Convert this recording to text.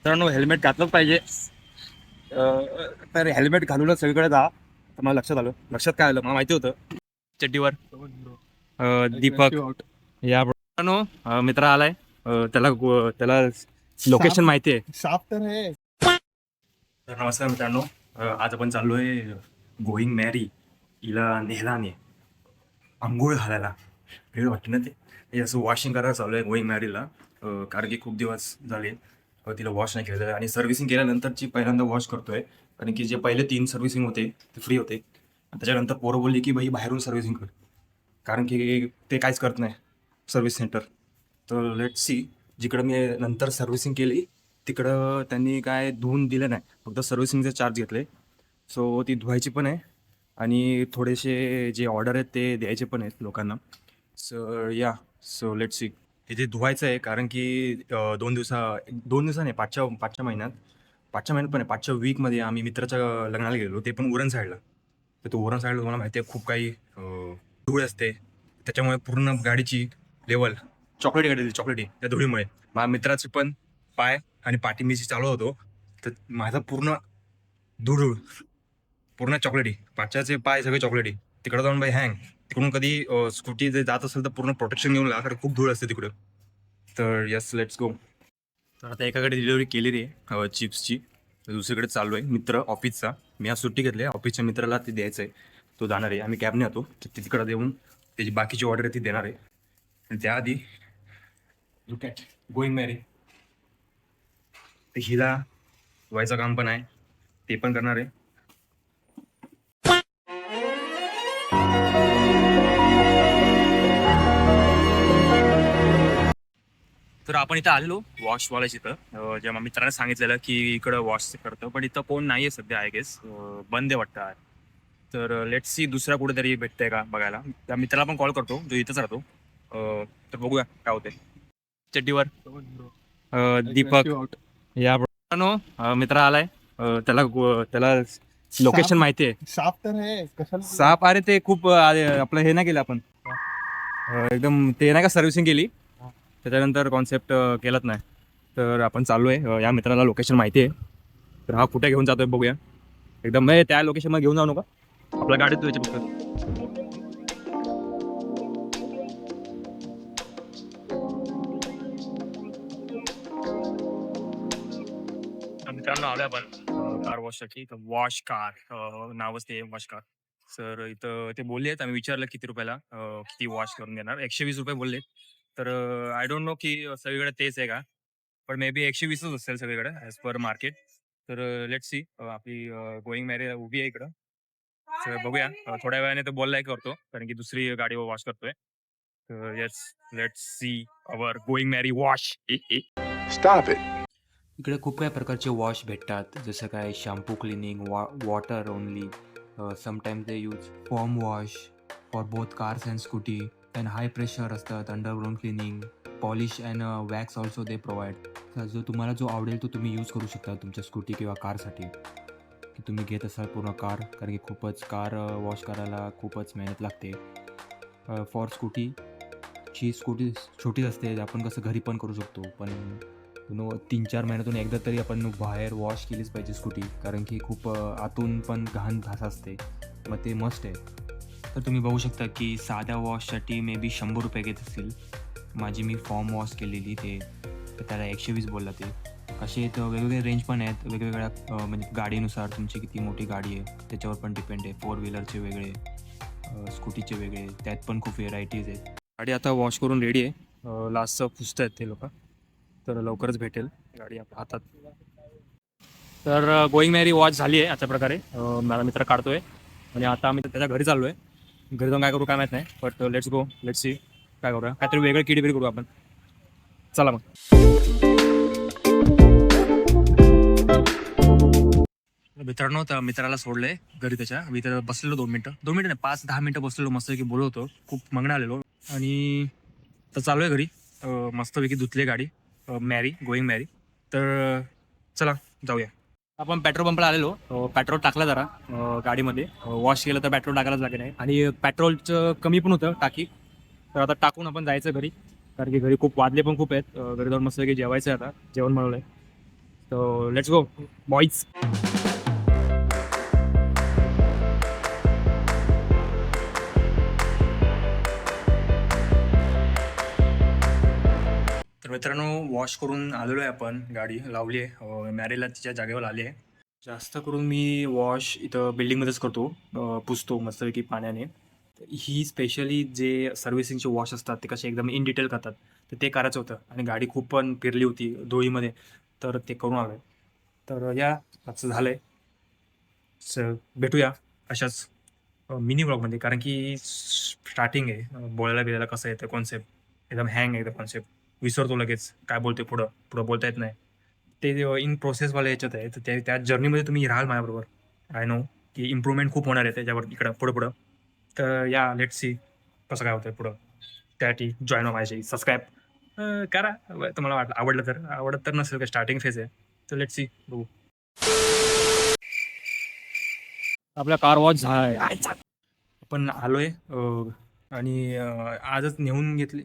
मित्रांनो हेल्मेट घातलंच पाहिजे. तर हेल्मेट घालूनच सगळीकडे जा. तर मला लक्षात काय आलं, मला माहिती होतं चड्डीवर दीपक या मित्र आलाय. त्याला लोकेशन माहिती आहे. साफ तर आहे. तर नमस्कार मित्रांनो, आज आपण चाललोय गोईंग मॅरी. हिला नेहलाने आंघोळ घालायला वेळ वाटते ना, ते असं वॉशिंग करायला चालू आहे गोईंग मॅरीला. कारण की खूप दिवस झाले तिला वॉश नाही केलेलं आहे आणि सर्व्हिसिंग केल्यानंतरची पहिल्यांदा वॉश करतोय. कारण की जे पहिले 3 सर्व्हिसिंग होते ते फ्री होते आणि त्याच्यानंतर पोरं बोलली की भाई बाहेरून सर्व्हिसिंग कर, कारण की ते काहीच करत नाही सर्व्हिस सेंटर. तर लेट सी, जिकडं मी नंतर सर्व्हिसिंग केली तिकडं त्यांनी काय धुवून दिलं नाही, फक्त सर्व्हिसिंगचे चार्ज घेतले. सो ती धुवायची पण आहे आणि थोडेसे जे ऑर्डर आहेत ते द्यायचे पण आहेत लोकांना. So let see. ते धुवायचं आहे कारण की 2 दिवसा नाही, पाचच्या महिन्यात, पण नाही, 5च्या वीकमध्ये आम्ही मित्राच्या लग्नाला गेलो, ते पण उरण साईडला. तर तो उरण साईडला तुम्हाला माहिती आहे खूप काही धूळ असते, त्याच्यामुळे पूर्ण गाडीची लेवल चॉकलेटी त्या धुळीमुळे. माझ्या मित्राचे पण पाय आणि पाठी मी चालवत होतो तर माझा पूर्ण धूळ पूर्ण चॉकलेटी, पाच्याचे पाय सगळे चॉकलेटी. तिकडं जाऊन बाई हँग, तिकडून कधी स्कूटी जर जात असेल तर पूर्ण प्रोटेक्शन घेऊन कारण खूप धूळ असते तिकडं. तर यस, लेट्स गो. तर आता एकाकडे डिलिव्हरी केली रे चिप्सची, दुसरीकडे चालू आहे मित्र ऑफिसचा. मी आज सुट्टी घेतली आहे, ऑफिसच्या मित्राला ते द्यायचं आहे, तो जाणार आहे. आम्ही कॅबने येतो तर ते तिकडं देऊन त्याची बाकीची ऑर्डर आहे ती देणार आहे. आणि त्याआधी लुक ॲट गोईंग मॅरी. ते हिला धुवायचं काम पण आहे, ते पण करणार आहे. तर आपण इथं आलेलो वॉशवाल्याच इथं, जेव्हा मित्राने सांगितलेलं की इकडं वॉश करतं, पण इथं कोण नाही आहे सध्या, आय गेस बंद आहे वाटतं आहे. तर लेट्स सी दुसरा कुठेतरी भेटतंय का बघायला. त्या मित्राला पण कॉल करतो जो इथंच राहतो. तर बघूया काय होते. चड्डीवर दीपक या मित्र आलाय. त्याला लोकेशन माहिती आहे. साफ तर आहे. कशाला साप, अरे ते खूप आपलं हे नाही केलं आपण, एकदम ते नाही का सर्व्हिसिंग केली, त्याच्यानंतर कॉन्सेप्ट केलंच नाही. तर आपण चालू आहे, या मित्राला लोकेशन माहिती आहे, तर हा कुठे घेऊन जातोय बघूया. एकदम त्या लोकेशनमध्ये घेऊन जाऊ नका, आपल्या गाडीत तुझ्या फक्त. मित्रांनो आलोय आपण कार वॉशसाठी. वॉश कार नावच ते वॉश कार. सर इथं ते बोललेत, आम्ही विचारलं किती रुपयाला किती वॉश करून देणार. 120 रुपये बोललेत. तर आय डोंट नो की सगळीकडे तेच आहे का, पण मे बी 120च असेल सगळीकडे ॲज पर मार्केट. तर लेट्स सी. आपली गोईंग मॅरी उभी आहे इकडं. तर बघूया, थोड्या वेळाने तो बोललाय करतो, कारण की दुसरी गाडी वॉश करतोय. तर yes, let's see our going merry wash. Stop it. इकडे खूप काही प्रकारचे वॉश भेटतात, जसं काय shampoo cleaning, water only, sometimes they use foam wash for both cars and scooty. And high pressure असतात, underground cleaning, polish and wax also they provide. तुम्हाला जो आवडेल तो तुम्ही यूज करू शकता तुमच्या स्कूटी किंवा कारसाठी, की तुम्ही घेत असाल पूर्ण कार, कारण की खूपच कार वॉश करायला खूपच मेहनत लागते. फॉर स्कूटी छोटीच असते, आपण कसं घरी पण करू शकतो, पण 3-4 महिन्यातून एकदा तरी आपण बाहेर वॉश केलीच पाहिजे स्कूटी, कारण की खूप आतून पण घाण घास असते, मग ते मस्ट आहे. तर तुम्ही बघू शकता की साध्या वॉशसाठी मे बी 100 रुपये घेत असतील. माझी मी फॉर्म वॉश केलेली ते, तर त्याला 120 बोलला ते. असे तर वेगवेगळे रेंज पण आहेत, वेगवेगळ्या म्हणजे गाडीनुसार, तुमची किती मोठी गाडी आहे त्याच्यावर पण डिपेंड आहे. 4 व्हीलरचे वेगळे, स्कूटीचे वेगळे, त्यात पण खूप व्हेरायटीज आहेत. गाडी आता वॉश करून रेडी आहे. लास्टचं पुसत आहेत ते लोक, तर लवकरच भेटेल गाडी आपल्या हातात. तर गोईंग मॅरी वॉच झाली आहे अशा प्रकारे. मला मित्र काढतोय आणि आता आम्ही त्याच्या घरी चाललो आहे. घरी जाऊन काय करू काय माहीत नाही, but let's go, let's see काय करूया, काहीतरी वेगळं किडीबिरी करू आपण. चला मग. मित्रांनो, तर मित्राला सोडलंय घरी त्याच्या. मी तर बसलेलो 2 मिनटं नाही, 5-10 मिनटं बसलेलो, मस्तपैकी बोलत होतो, खूप मग्न आलेलो. आणि तर चालू आहे घरी. मस्तपैकी धुतली गाडी, गोईंग मॅरी. तर चला जाऊया. आपण पेट्रोल पंपला आलेलो, पेट्रोल टाकलं जरा गाडीमध्ये. वॉश केलं तर पेट्रोल टाकायलाच लागेल आहे, आणि पेट्रोलचं कमी पण होतं टाकी. तर आता टाकून आपण जायचं घरी, कारण की घरी खूप वाजले पण खूप आहेत. घरी जाऊन मस्तपैकी जेवायचं आहे, आता जेवण बनवलं आहे. So let's go boys. तर मित्रांनो वॉश करून आलेलो आहे आपण. गाडी लावली आहे मॅरेला तिच्या जागेवर आली आहे. जास्त करून मी वॉश इथं बिल्डिंगमध्येच करतो. पुसतो मस्तपैकी पाण्याने. ही स्पेशली जे सर्व्हिसिंगचे वॉश असतात ते कसे एकदम इन डिटेल करतात, तर ते करायचं होतं आणि गाडी खूप पण फिरली होती धुळीमध्ये, तर ते करून आलो आहे. तर या आजचं झालं आहे. भेटूया अशाच मिनी ब्लॉगमध्ये, कारण की स्टार्टिंग आहे. बोलायला बिलायला कसं येतं कॉन्सेप्ट एकदम हँग आहे कॉन्सेप्ट, विसरतो लगेच काय बोलते, पुढं पुढं बोलता येत नाही. ते इन प्रोसेसवाल्या याच्यात आहे, तर त्या जर्नीमध्ये तुम्ही राहाल माझ्याबरोबर. आय नो की इम्प्रूव्हमेंट खूप होणार आहे त्याच्यावर इकडं पुढं. तर या लेट्स सी कसं काय होतं पुढं. त्यासाठी जॉईन व्हा माझ्याशी, सबस्क्राईब करा. तुम्हाला आवडलं तर, आवडत तर नसेल का, स्टार्टिंग फेज आहे. तर लेट्स सी बघू. आपला कार वॉश झाला. आपण आलोय आणि आजच नेऊन घेतली.